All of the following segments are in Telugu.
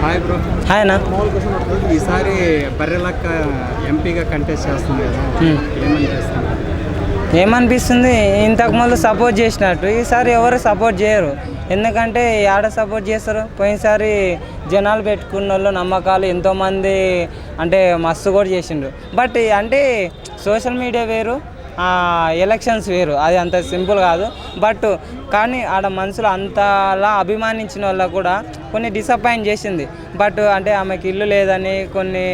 Hi bro. హాయ్ అన్న. ఈసారి బర్రెలక్క ఎంపీగా కంటెస్ట్ చేస్తుంది కదా, ఏమనిపిస్తుంది? ఏమనిపిస్తుంది, ఇంతకుముందు సపోర్ట్ చేసినట్టు ఈసారి ఎవరు సపోర్ట్ చేయరు. ఎందుకంటే ఆడ సపోర్ట్ చేస్తారు. పోయినసారి జనాలు పెట్టుకున్న వాళ్ళు నమ్మకాలు ఎంతోమంది అంటే మస్తు కూడా చేసిండ్రు. బట్ అంటే సోషల్ మీడియా వేరు, ఎలక్షన్స్ వేరు. అది అంత సింపుల్ కాదు. బట్ కానీ ఆడ మనుషులు అంతలా అభిమానించిన వాళ్ళకు కూడా కొన్ని డిసప్పాయింట్ చేసింది. బట్ అంటే ఆమెకి ఇల్లు లేదని కొన్ని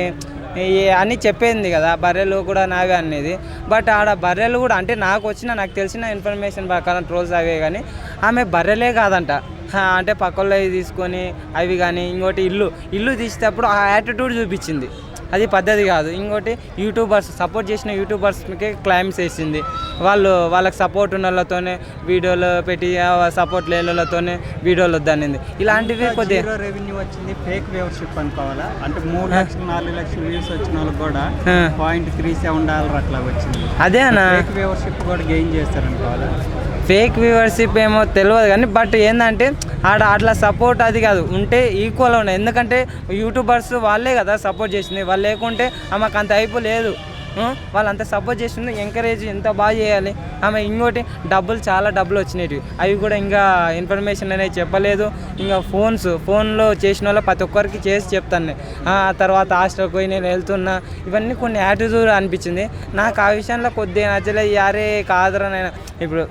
అని చెప్పింది కదా, బర్రెలు కూడా నావే అనేది. బట్ ఆడ బర్రెలు కూడా అంటే నాకు తెలిసిన ఇన్ఫర్మేషన్ ప్రకారం ట్రోల్స్ అవే, కానీ ఆమె బర్రెలే కాదంట. అంటే పక్కల్లో తీసుకొని అవి కానీ ఇంకోటి ఇల్లు తీసేటప్పుడు ఆ యాటిట్యూడ్ చూపించింది. అది పద్ధతి కాదు. ఇంకోటి సపోర్ట్ చేసిన యూట్యూబర్స్కి క్లైమ్స్ వేసింది. వాళ్ళకి సపోర్ట్ ఉన్న వాళ్ళతోనే వీడియోలు పెట్టి, సపోర్ట్ లేని వాళ్ళతోనే వీడియోలు వద్దనింది. ఇలాంటివి కొద్దిగా రెవెన్యూ వచ్చింది. ఫేక్ వ్యూవర్షిప్ అనుకోవాలా? అంటే 3 లక్షలు 4 లక్షలు వ్యూస్ వచ్చిన వాళ్ళకి కూడా $0.37 అట్లా వచ్చింది. అదే అన్న, ఫేక్ వ్యూవర్షిప్ కూడా గెయిన్ చేస్తారనుకోవాలా? ఫేక్ వ్యూవర్షిప్ ఏమో తెలియదు కానీ బట్ ఏంటంటే ఆడ అట్లా సపోర్ట్ అది కాదు, ఉంటే ఈక్వల్ ఉన్నాయి. ఎందుకంటే యూట్యూబర్స్ వాళ్ళే కదా సపోర్ట్ చేసింది. వాళ్ళు లేకుంటే ఆమెకు అంత అయిపో లేదు. వాళ్ళు అంత సపోర్ట్ చేసింది, ఎంకరేజ్ ఎంత బాగా చేయాలి ఆమె. ఇంకోటి చాలా డబ్బులు వచ్చినాయి. అవి కూడా ఇంకా ఇన్ఫర్మేషన్ అనేది చెప్పలేదు. ఇంకా ఫోన్లో చేసిన వాళ్ళు ప్రతి ఒక్కరికి చేసి చెప్తాను. తర్వాత హాస్టల్కి పోయి నేను వెళ్తున్నా, ఇవన్నీ కొన్ని యాటిట్యూడ్ అనిపించింది నాకు. ఆ విషయంలో కొద్దిగా నచ్చలేదు. యారే కాదురా నేను ఇప్పుడు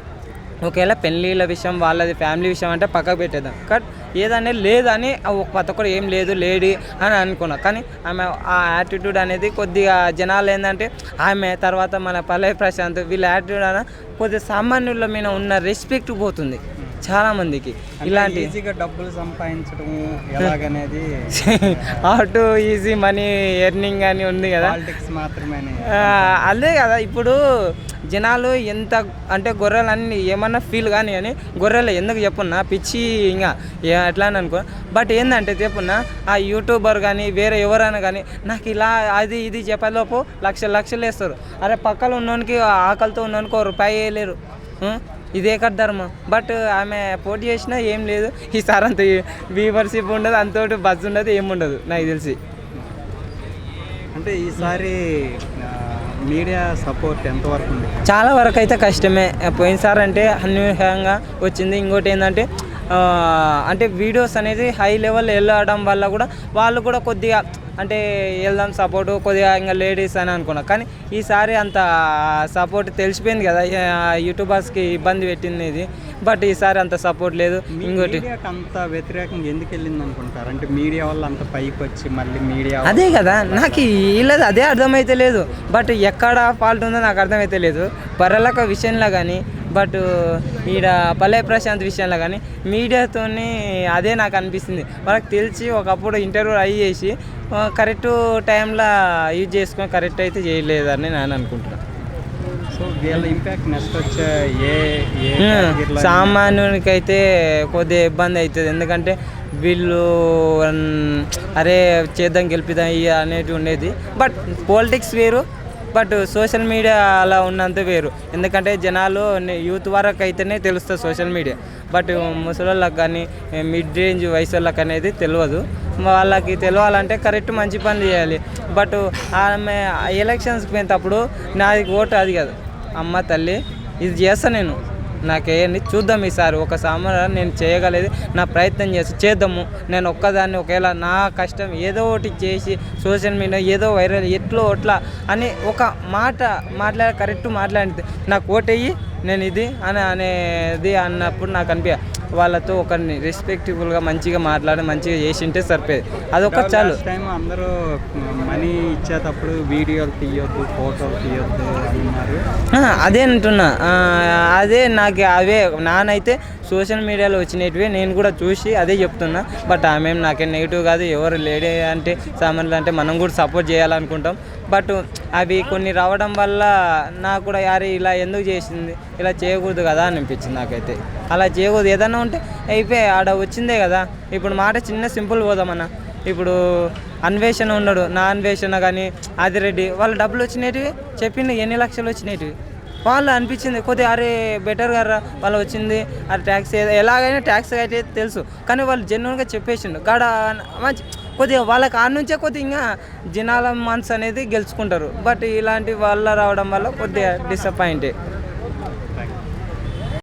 ఒకవేళ పెళ్ళిళ్ళ విషయం వాళ్ళది ఫ్యామిలీ విషయం అంటే పక్కకు పెట్టేద్దాం. బట్ ఏదనే లేదని ప్రతి ఒక్కరు ఏం లేదు లేడీ అని అనుకున్నా. కానీ ఆమె ఆ యాటిట్యూడ్ అనేది కొద్దిగా జనాలు ఏంటంటే ఆమె తర్వాత మన పల్లవి ప్రశాంత్ వీళ్ళ యాటిట్యూడ్ అన్న కొద్దిగా సామాన్యుల మీద ఉన్న రెస్పెక్ట్ పోతుంది చాలా మందికి. ఇలాంటి ఈజీగా డబ్బులు సంపాదించడం ఎలాగనేది ఆటో ఈజీ మనీ ఎర్నింగ్ అని ఉంది కదా, పాలిటిక్స్ మాత్రమే. అదే కదా ఇప్పుడు జనాలు ఎంత అంటే గొర్రెలన్నీ ఏమన్నా ఫీల్ కానీ అని గొర్రెలు ఎందుకు చెప్పున్నా పిచ్చి ఇంకా ఎట్లా అని అనుకో. బట్ ఏంటంటే చెప్పున్నా ఆ యూట్యూబర్ కానీ వేరే ఎవరైనా కానీ నాకు ఇలా అది ఇది చెప్పేలోపు లక్షలు వేస్తారు. అరే పక్కన ఉన్నోనికి ఆకలితో ఉన్నోనికి ₹1 వేయలేరు. ఇదే కదా ధర్మం. బట్ ఆమె పోటీ చేసినా ఏం లేదు. ఈసారి అంత వ్యూవర్షిప్ ఉండదు, అంతోటి బజ్ ఉండదు, ఏముండదు నాకు తెలిసి. అంటే ఈసారి మీడియా సపోర్ట్ ఎంతవరకు ఉంది? చాలా వరకు అయితే కష్టమే. పోయినసారి అంటే అన్యూహంగా వచ్చింది. ఇంకోటి ఏంటంటే అంటే వీడియోస్ అనేది హై లెవెల్ వెళ్ళడం వల్ల కూడా వాళ్ళు కూడా కొద్దిగా అంటే వెళ్దాం సపోర్టు కొద్దిగా ఇంకా లేడీస్ అని అనుకున్నా. కానీ ఈసారి అంత సపోర్ట్ తెలిసిపోయింది కదా, యూట్యూబర్స్కి ఇబ్బంది పెట్టింది ఇది. బట్ ఈసారి అంత సపోర్ట్ లేదు. ఇంకోటి అంత వ్యతిరేకంగా ఎందుకు వెళ్ళింది అనుకుంటారు? అంటే మీడియా వల్ల అంత పైకి వచ్చి మళ్ళీ మీడియా అదే కదా నాకు వీళ్ళది అదే అర్థమైతే లేదు. బట్ ఎక్కడ ఫాల్ట్ ఉందో నాకు అర్థమైతే లేదు. బర్రెలక విషయంలో కానీ బట్ ఈడ పల్లవి ప్రశాంత్ విషయంలో కానీ మీడియాతోని అదే నాకు అనిపిస్తుంది. వాళ్ళకి తెలిసి ఒకప్పుడు ఇంటర్వ్యూ చేసి కరెక్ట్ టైంలో యూజ్ చేసుకొని కరెక్ట్ అయితే చేయలేదని నేను అనుకుంటున్నాను. సో వీళ్ళ ఇంపాక్ట్ నెక్స్ట్ వచ్చే సామాన్యునికైతే కొద్దిగా ఇబ్బంది అవుతుంది. ఎందుకంటే వీళ్ళు అరే చేద్దాం గెలిపిద్దాం అనేటివి ఉండేది. బట్ పాలిటిక్స్ వేరు, బట్ సోషల్ మీడియా అలా ఉన్నంత వేరు. ఎందుకంటే జనాలు యూత్ వరకు అయితేనే తెలుస్తుంది సోషల్ మీడియా. బట్ ముసలోళ్ళకి కానీ మిడ్ రేంజ్ వయసు వాళ్ళకి అనేది తెలియదు. వాళ్ళకి తెలియాలంటే కరెక్ట్ మంచి పని చేయాలి. బట్ ఆమె ఎలక్షన్స్కి పోయినప్పుడు నాది ఓటు అది కాదు, అమ్మ తల్లి ఇది చేస్తాను నేను, నాకేంటి చూద్దాం ఈసారి ఒక సామాన్య నేను చేయగలేదు నా ప్రయత్నం చేద్దాము. నేను ఒక్కదాన్ని ఒకవేళ నా కష్టం ఏదో ఒకటి చేసి సోషల్ మీడియా ఏదో వైరల్ ఎట్లో అట్లా అని ఒక కరెక్ట్ మాట్లాడితే నాకు ఓటయ్యి నేను ఇది అనేది అన్నప్పుడు నాకు అనిపించ వాళ్ళతో ఒకరిని రెస్పెక్టబుల్గా మంచిగా మాట్లాడి మంచిగా చేసింటే సరిపోయేది. అదొక చాలు. టైం అందరూ మనీ ఇచ్చేటప్పుడు వీడియోలు తీయొద్దు, ఫోటోలు తీయొద్దు అన్నారు. అదే అంటున్నా. అదే నాకు అవే నానైతే సోషల్ మీడియాలో వచ్చినవి నేను కూడా చూసి అదే చెప్తున్నా. బట్ ఆమె నాకేం నెగిటివ్ కాదు. ఎవరు లేడీ అంటే సామాన్యులు అంటే మనం కూడా సపోర్ట్ చేయాలనుకుంటాం. బట్ అవి కొన్ని రావడం వల్ల నాకు కూడా యారే ఇలా ఎందుకు చేసింది, ఇలా చేయకూడదు కదా అనిపించింది నాకైతే. అలా చేయకూడదు, ఏదన్నా ఉంటే అయిపోయి ఆడ వచ్చిందే కదా. ఇప్పుడు మాట చిన్న సింపుల్ పోదామన్నా. ఇప్పుడు అన్వేషణ ఉన్నాడు, నా అన్వేషణ కానీ ఆదిరెడ్డి వాళ్ళు డబ్బులు వచ్చినవి చెప్పిండు, ఎన్ని లక్షలు వచ్చినవి వాళ్ళు అనిపించింది కొద్దిగా అరే బెటర్ కదా వాళ్ళు వచ్చింది అరే ట్యాక్స్ ఎలాగైనా ట్యాక్స్ అయితే తెలుసు కానీ వాళ్ళు జెన్యున్గా చెప్పేసిండు కాడ మంచి కొద్దిగా వాళ్ళకి ఆ నుంచే కొద్దిగా ఇంకా జనాల మనసు అనేది గెలుచుకుంటారు బట్ ఇలాంటి వాళ్ళ రావడం వల్ల కొద్దిగా డిసప్పాయింటే